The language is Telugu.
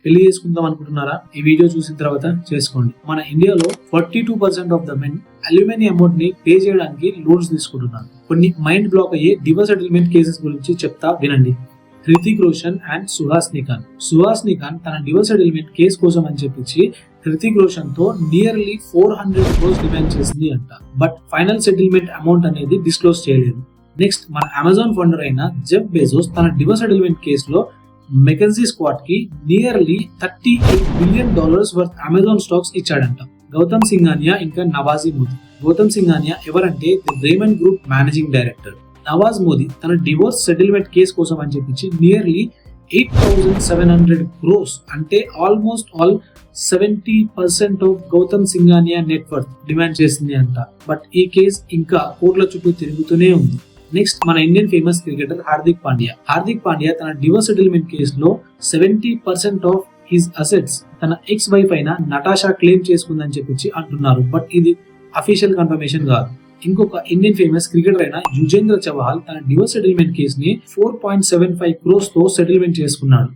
పెళ్లి చేసుకుందాం అనుకుంటున్నారా? ఈ వీడియో చూసిన తర్వాత చేసుకోండి. మన ఇండియాలో 42% of the men alumni amount ని పే చేయడానికి లోన్స్ తీసుకుంటున్నారు. కొన్ని మైండ్ బ్లాక్ అయ్యే డివోర్స్ సెటిల్మెంట్ కేసెస్ గురించి చెప్తా వినండి. హృతిక్ రోషన్ అండ్ సుహాసిని ఖాన్ తన డివోర్స్ సెటిల్మెంట్ కేసు కోసం అని చెప్పి హృతిక్ రోషన్ తో నియర్లీ 400 crores డిమాండ్ చేసింది అంట. బట్ ఫైనల్ సెటిల్మెంట్ అమౌంట్ అనేది డిస్క్లోజ్ చేయలేదు. నెక్స్ట్ మన అమెజాన్ ఫౌండర్ అయిన జెఫ్ బెజోస్ తన డివోర్స్ సెటిల్మెంట్ కేసులో మెకెన్సీ స్క్వాడ్ కి nearly $38 billion worth Amazon stocks ఇచ్చాడంట. గౌతమ్ సింఘానియా ఇంకా నవాజ్ మోదీ. గౌతమ్ సింఘానియా ఎవరంటే the Raymond group managing director. Nawaz Modi తన డివోర్స్ సెటిల్మెంట్ కేసు కోసం అని చెప్పి నియర్లీ 8,700 crores అంటే almost all 70% of Gautam Singhania net worth demand చేసింది అంట. బట్ ఈ కేసు ఇంకా కోర్టుల చుట్టూ తిరుగుతూనే ఉంది. నెక్స్ట్ మన Indian famous cricketer Hardik Pandya తన డివోర్స్ సెటిల్మెంట్ కేసులో 70% ఆఫ్ హిస్ అసెట్స్ తన ఎక్స్ వైఫ్ అయిన నటాషా క్లెయిమ్ చేసుకుందని చెప్పి అంటున్నారు. బట్ ఇది అఫీషియల్ కన్ఫర్మేషన్ కాదు. ఇంకొక ఇండియన్ ఫేమస్ క్రికెటర్ అయిన యుజేంద్ర చహల్ తన డివోర్స్ సెటిల్మెంట్ కేసుని 4.75 crores తో సెటిల్మెంట్ చేసుకున్నాడు.